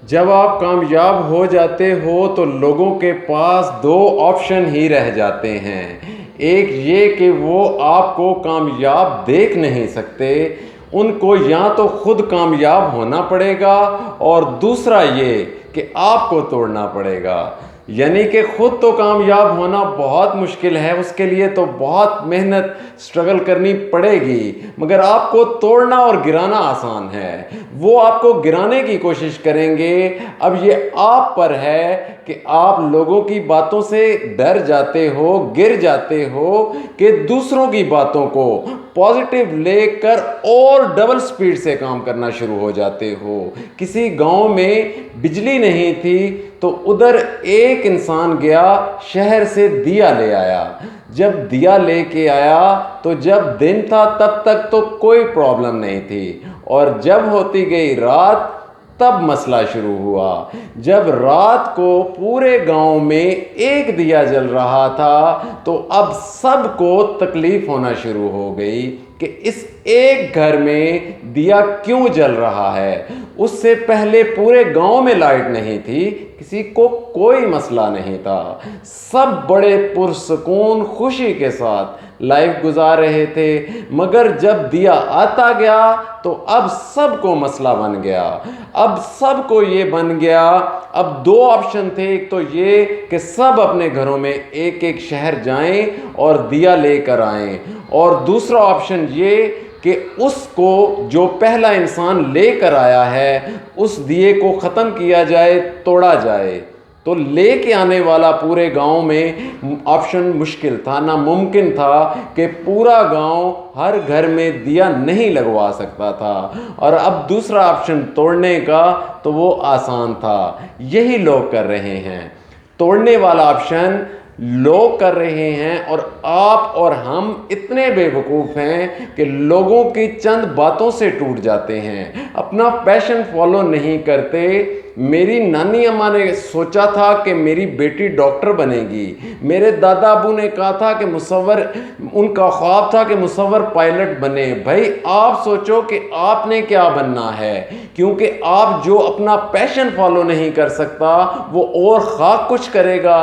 जब आप कामयाब हो जाते हो तो लोगों के पास दो ऑप्शन ही रह जाते हैं। एक ये कि वो आपको कामयाब देख नहीं सकते, उनको या तो खुद कामयाब होना पड़ेगा, और दूसरा ये कि आपको तोड़ना पड़ेगा। यानी कि खुद तो कामयाब होना बहुत मुश्किल है, उसके लिए तो बहुत मेहनत स्ट्रगल करनी पड़ेगी, मगर आपको तोड़ना और गिराना आसान है। वो आपको गिराने की कोशिश करेंगे। अब ये आप पर है कि आप लोगों की बातों से डर जाते हो, गिर जाते हो, कि दूसरों की बातों को पॉजिटिव लेकर और डबल स्पीड से काम करना शुरू हो जाते हो। किसी गांव में बिजली नहीं थी तो उधर एक इंसान गया, शहर से दिया ले आया। जब दिया लेके आया तो जब दिन था तब तक तो कोई प्रॉब्लम नहीं थी, और जब होती गई रात तब मसला शुरू हुआ। जब रात को पूरे गांव में एक दिया जल रहा था तो अब सबको तकलीफ होना शुरू हो गई कि इस एक घर में दिया क्यों जल रहा है। उससे पहले पूरे गांव में लाइट नहीं थी, किसी को कोई मसला नहीं था, सब बड़े पुरसुकून खुशी के साथ लाइफ गुजार रहे थे। मगर जब दिया आता गया तो अब सबको मसला बन गया। अब सबको ये बन गया, अब दो ऑप्शन थे। एक तो ये कि सब अपने घरों में एक एक शहर जाएं और दिया लेकर आएं, और दूसरा ऑप्शन ये कि उसको जो पहला इंसान लेकर आया है उस दिए को ख़त्म किया जाए, तोड़ा जाए। तो लेके आने वाला पूरे गांव में ऑप्शन मुश्किल था, नामुमकिन था कि पूरा गांव हर घर में दिया नहीं लगवा सकता था। और अब दूसरा ऑप्शन तोड़ने का, तो वो आसान था। यही लोग कर रहे हैं। तोड़ने वाला ऑप्शन लोग कर रहे हैं, और आप और हम इतने बेवकूफ़ हैं कि लोगों की चंद बातों से टूट जाते हैं, अपना पैशन फॉलो नहीं करते। मेरी नानी अम्मा ने सोचा था कि मेरी बेटी डॉक्टर बनेगी, मेरे दादा अबू ने कहा था कि मुसव्वर, उनका ख्वाब था कि मुसव्वर पायलट बने। भाई आप सोचो कि आपने क्या बनना है, क्योंकि आप जो अपना पैशन फॉलो नहीं कर सकता वो और खाक कुछ करेगा।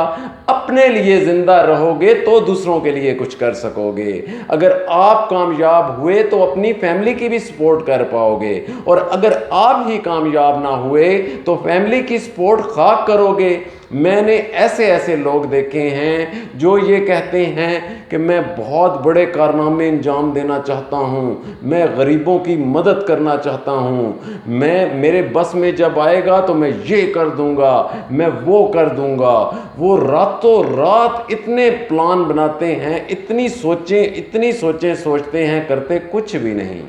अपने लिए जिंदा रहोगे तो दूसरों के लिए कुछ कर सकोगे। अगर आप कामयाब हुए तो अपनी फैमिली की भी सपोर्ट कर पाओगे, और अगर आप ही कामयाब ना हुए तो फैमिली की सपोर्ट खाक करोगे। मैंने ऐसे ऐसे लोग देखे हैं जो ये कहते हैं कि मैं बहुत बड़े कारनामे अंजाम देना चाहता हूँ, मैं गरीबों की मदद करना चाहता हूँ, मैं मेरे बस में जब आएगा तो मैं ये कर दूंगा, मैं वो कर दूंगा। वो रातों रात इतने प्लान बनाते हैं, इतनी सोचें सोचते हैं, करते कुछ भी नहीं।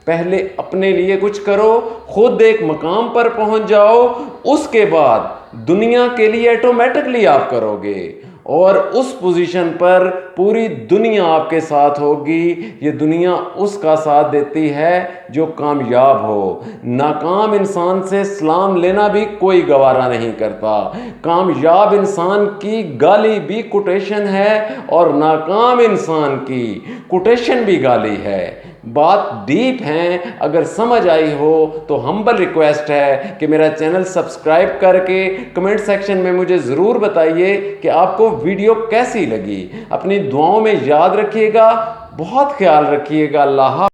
पहले अपने लिए कुछ करो, खुद एक मकाम पर पहुंच जाओ, उसके बाद दुनिया के लिए ऑटोमेटिकली आप करोगे, और उस पोजीशन पर पूरी दुनिया आपके साथ होगी। ये दुनिया उसका साथ देती है जो कामयाब हो। नाकाम इंसान से सलाम लेना भी कोई गवारा नहीं करता। कामयाब इंसान की गाली भी कोटेशन है, और नाकाम इंसान की कोटेशन भी गाली है। बात डीप है, अगर समझ आई हो तो हम्बल रिक्वेस्ट है कि मेरा चैनल सब्सक्राइब करके कमेंट सेक्शन में मुझे ज़रूर बताइए कि आपको वीडियो कैसी लगी। अपनी दुआओं में याद रखिएगा, बहुत ख्याल रखिएगा। अल्लाह।